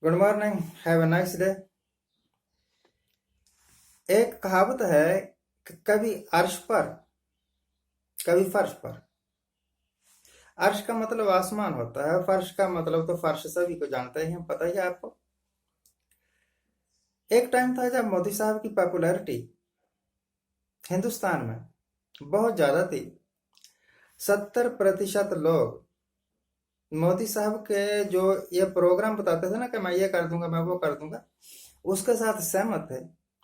Good morning, have a nice day. एक कहावत है कि कभी अर्श पर कभी फर्श पर। अर्श का मतलब आसमान होता है, फर्श का मतलब तो फर्श सभी को जानते ही हैं, पता ही है आपको। एक टाइम था जब मोदी साहब की पॉपुलैरिटी हिंदुस्तान में बहुत ज्यादा थी। 70% लोग मोदी साहब के जो ये प्रोग्राम बताते थे ना कि मैं ये कर दूंगा, मैं वो कर दूंगा, उसके साथ सहमत थे।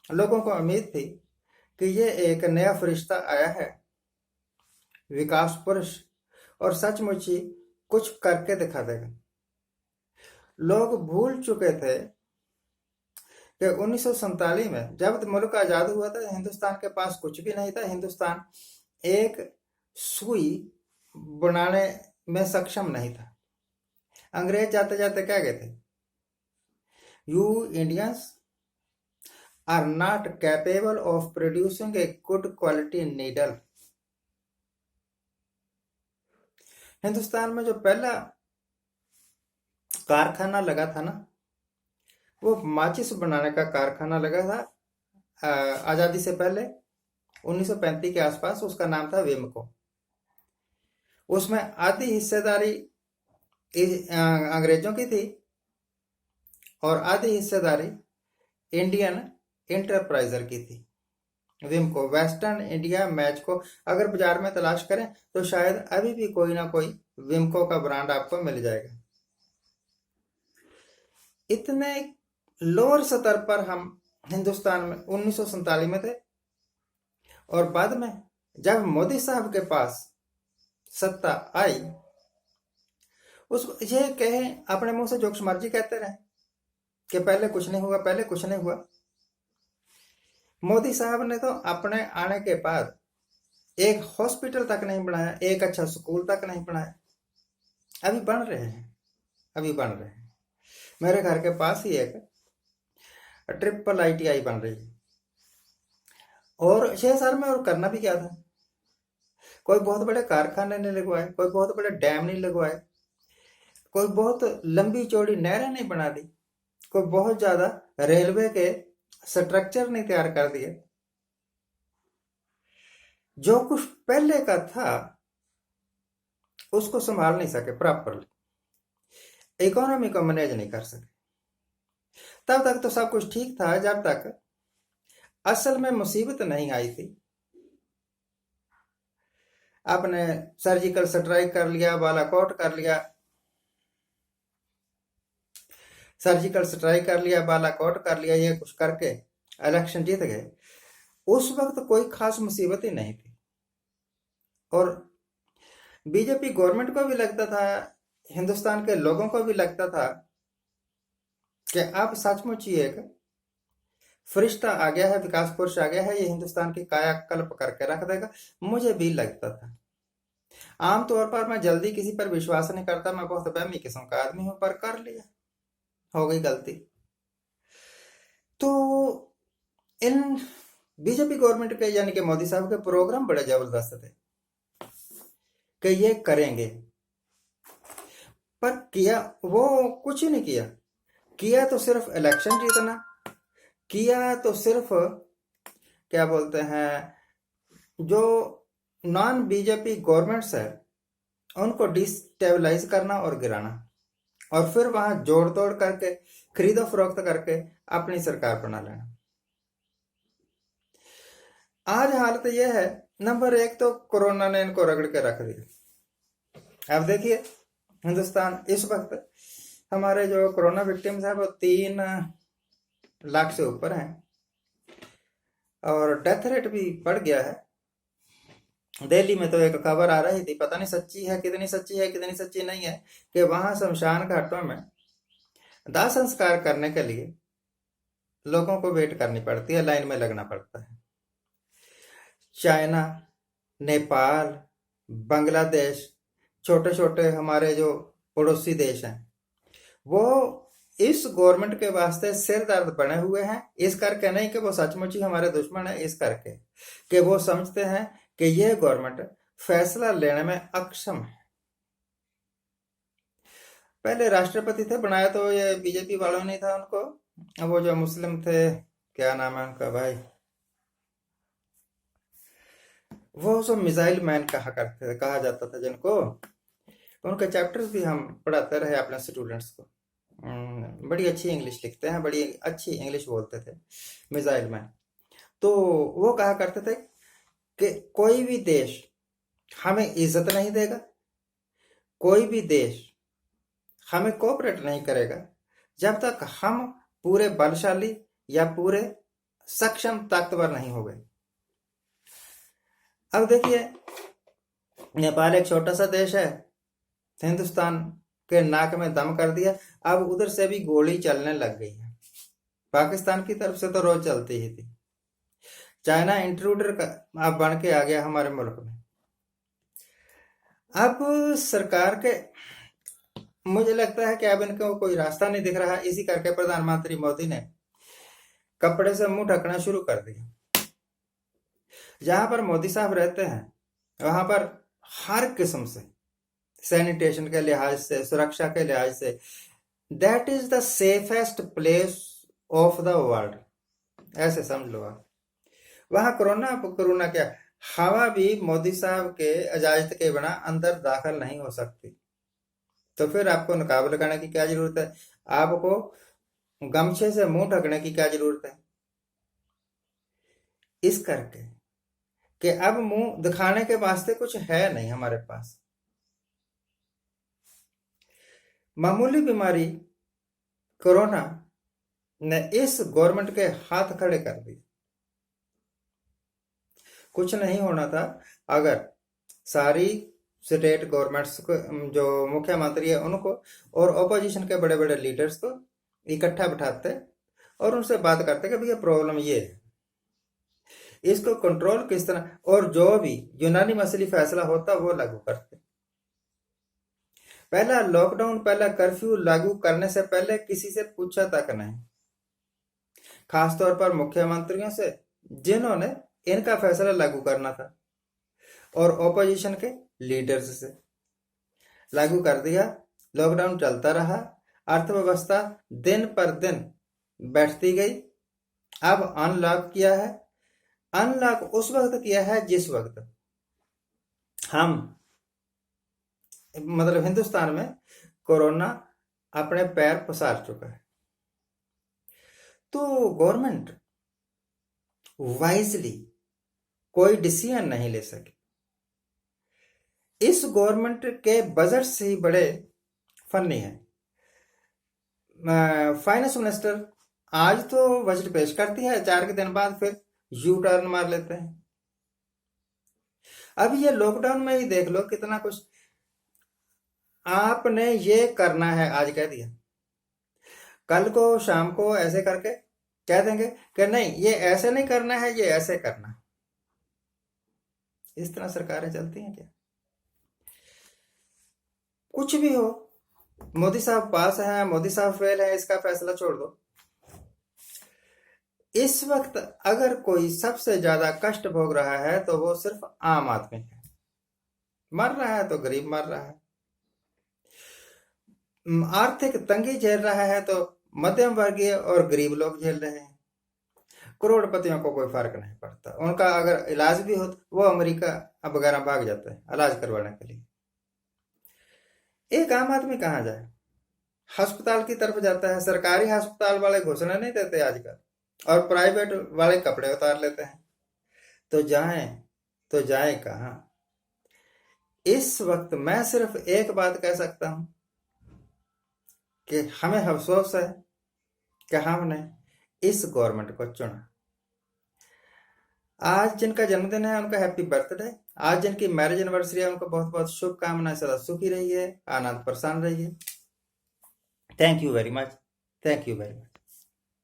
लोगों को उम्मीद थी कि ये एक नया फरिश्ता आया है, विकास पुरुष, और सचमुच ही कुछ करके दिखा देगा। लोग भूल चुके थे कि 1947 में जब मुल्क आजाद हुआ था, हिंदुस्तान के पास कुछ भी नहीं था। हिंदुस्तान एक सुई बनाने में सक्षम नहीं था। अंग्रेज जाते जाते क्या गए थे, you Indians are not capable of producing a good quality needle. Hindustan में जो पहला कारखाना लगा था ना, वो माचिस बनाने का कारखाना लगा था आजादी से पहले 1935 के आसपास। उसका नाम था विमको। उसमें आधी हिस्सेदारी अंग्रेजों की थी और आधी हिस्सेदारी इंडियन इंटरप्राइजर की थी। विमको वेस्टर्न इंडिया मैच को अगर बाजार में तलाश करें तो शायद अभी भी कोई ना कोई विमको का ब्रांड आपको मिल जाएगा। इतने लोअर स्तर पर हम हिंदुस्तान में 1947 में थे, और बाद में जब मोदी साहब के पास सत्ता आई, उस ये कहे अपने मुंह से जो कुछ मर्जी कहते रहे कि पहले कुछ नहीं हुआ, पहले कुछ नहीं हुआ। मोदी साहब ने तो अपने आने के बाद एक हॉस्पिटल तक नहीं बनाया, एक अच्छा स्कूल तक नहीं बनाया। अभी बन रहे हैं, अभी बन रहे हैं। मेरे घर के पास ही एक ट्रिपल ITI बन रही है, और 6 साल में और करना भी क्या था। कोई बहुत बड़े कारखाने नहीं लगवाए, कोई बहुत बड़े डैम नहीं लगवाए, कोई बहुत लंबी चौड़ी नहरें नहीं बना दी, कोई बहुत ज्यादा रेलवे के स्ट्रक्चर नहीं तैयार कर दिए। जो कुछ पहले का था उसको संभाल नहीं सके प्रॉपरली, इकोनॉमी को मैनेज नहीं कर सके। तब तक तो सब कुछ ठीक था जब तक असल में मुसीबत नहीं आई थी। आपने सर्जिकल स्ट्राइक कर लिया, बालाकोट कर लिया, सर्जिकल स्ट्राइक कर लिया, बालाकोट कर लिया, ये कुछ करके इलेक्शन जीत गए। उस वक्त कोई खास मुसीबत ही नहीं थी, और बीजेपी गवर्नमेंट को भी लगता था, हिंदुस्तान के लोगों को भी लगता था कि अब सचमुच ही एक फरिश्ता आ गया है, विकास पुरुष आ गया है, ये हिंदुस्तान की कायाकल्प करके रख देगा। मुझे भी लगता था। आमतौर पर मैं जल्दी किसी पर विश्वास नहीं करता, मैं बहुत वहमी किस्म का आदमी हूं, पर कर लिया, हो गई गलती। तो इन बीजेपी गवर्नमेंट के यानी कि मोदी साहब के प्रोग्राम बड़े जबरदस्त थे कि ये करेंगे, पर किया वो कुछ ही नहीं किया। किया तो सिर्फ इलेक्शन जीतना, किया तो सिर्फ क्या बोलते हैं, जो नॉन बीजेपी गवर्नमेंट्स है उनको डिस्टेबलाइज करना और गिराना, और फिर वहां जोड़ तोड़ करके खरीदो फरोख्त करके अपनी सरकार बना लेना। आज हालत यह है, नंबर एक तो कोरोना ने इनको रगड़ के रख दिया। अब देखिए हिंदुस्तान इस वक्त, हमारे जो कोरोना विक्टिम्स है वो 3 लाख से ऊपर हैं, और डेथ रेट भी बढ़ गया है। दिल्ली में तो एक खबर आ रही थी, पता नहीं सच्ची है कितनी सच्ची है कितनी सच्ची नहीं है, कि वहां शमशान घाटों में दाह संस्कार करने के लिए लोगों को वेट करनी पड़ती है, लाइन में लगना पड़ता है। चाइना, नेपाल, बांग्लादेश, छोटे छोटे हमारे जो पड़ोसी देश हैं, वो इस गवर्नमेंट के वास्ते सिर दर्द बने हुए हैं। इस करके नहीं कि वो सचमुच ही हमारे दुश्मन है, इस करके कि वो समझते हैं कि यह गवर्नमेंट फैसला लेने में अक्षम है। पहले राष्ट्रपति थे, बनाया तो ये बीजेपी वालों ने था उनको। अब वो जो मुस्लिम थे, क्या नाम है उनका भाई, वो सब मिसाइल मैन कहा जाता था जिनको, उनके चैप्टर्स भी हम पढ़ाते रहे अपने स्टूडेंट्स को। बड़ी अच्छी इंग्लिश लिखते हैं, बड़ी अच्छी इंग्लिश बोलते थे मिसाइल मैन। तो वो कहा करते थे कि कोई भी देश हमें इज्जत नहीं देगा, कोई भी देश हमें कोऑपरेट नहीं करेगा जब तक हम पूरे बलशाली या पूरे सक्षम ताकतवर नहीं हो गए। अब देखिए, नेपाल एक छोटा सा देश है, हिंदुस्तान के नाक में दम कर दिया, अब उधर से भी गोली चलने लग गई है। पाकिस्तान की तरफ से तो रोज चलती ही थी। चाइना इंट्रूडर का अब बन के आ गया हमारे मुल्क में। अब सरकार के, मुझे लगता है कि अब इनको कोई रास्ता नहीं दिख रहा, इसी करके प्रधानमंत्री मोदी ने कपड़े से मुंह ढकना शुरू कर दिया। जहां पर मोदी साहब रहते हैं वहां पर हर किस्म से सैनिटेशन के लिहाज से, सुरक्षा के लिहाज से, that is the safest place of the world, ऐसे समझ लो आप। वहां कोरोना क्या, हवा भी मोदी साहब के इजाजत के बिना अंदर दाखिल नहीं हो सकती। तो फिर आपको नकाब लगाने की क्या जरूरत है, आपको गमछे से मुंह ढकने की क्या जरूरत है। इस करके कि अब मुंह दिखाने के वास्ते कुछ है नहीं हमारे पास। मामूली बीमारी कोरोना ने इस गवर्नमेंट के हाथ खड़े कर दिए। कुछ नहीं होना था अगर सारी स्टेट गवर्नमेंट्स को, जो मुख्यमंत्री है उनको और ओपोजिशन के बड़े बड़े लीडर्स को इकट्ठा बिठाते और उनसे बात करते कि भैया प्रॉब्लम ये है, इसको कंट्रोल किस तरह, और जो भी यूनानी मसली फैसला होता वो लागू करते। पहला लॉकडाउन, पहला कर्फ्यू लागू करने से पहले किसी से पूछा तक नहीं, खासतौर पर मुख्यमंत्रियों से जिन्होंने इनका फैसला लागू करना था, और ओपोजिशन के लीडर्स से लागू कर दिया। लॉकडाउन चलता रहा, अर्थव्यवस्था दिन पर दिन बैठती गई। अब अनलॉक किया है। अनलॉक उस वक्त किया है जिस वक्त हम, मतलब हिंदुस्तान में कोरोना अपने पैर पसार चुका है। तो गवर्नमेंट वाइजली कोई डिसीजन नहीं ले सके। इस गवर्नमेंट के बजट से ही बड़े फनी है। फाइनेंस मिनिस्टर आज तो बजट पेश करती है, 4 के दिन बाद फिर यू टर्न मार लेते हैं। अब ये लॉकडाउन में ही देख लो कितना कुछ आपने ये करना है आज कह दिया, कल को शाम को ऐसे करके कह देंगे कि नहीं ये ऐसे नहीं करना है, ये ऐसे करना है। इस तरह सरकारें चलती हैं क्या? कुछ भी हो, मोदी साहब पास है, मोदी साहब फेल है, इसका फैसला छोड़ दो। इस वक्त अगर कोई सबसे ज्यादा कष्ट भोग रहा है तो वो सिर्फ आम आदमी है। मर रहा है तो गरीब मर रहा है, आर्थिक तंगी झेल रहा है तो मध्यम वर्गीय और गरीब लोग झेल रहे हैं। करोड़पतियों को कोई फर्क नहीं पड़ता, उनका अगर इलाज भी हो तो वो अमेरिका वगैरह भाग जाते हैं इलाज करवाने के लिए। एक आम आदमी कहाँ जाए? अस्पताल की तरफ जाता है। सरकारी अस्पताल वाले घोषणा नहीं देते आजकल, और प्राइवेट वाले कपड़े उतार लेते हैं। तो जाए कहाँ? इस वक्त मैं सिर्फ एक बात कह सकता हूं कि हमें अफसोस है कि हमने इस गवर्नमेंट को चुना। आज जिनका जन्मदिन है उनका हैप्पी बर्थडे, आज जिनकी मैरिज एनिवर्सरी है उनको बहुत बहुत शुभकामनाएं। सदा सुखी रहिए, आनंद प्रसन्न रहिए। Thank you very much, thank you very much.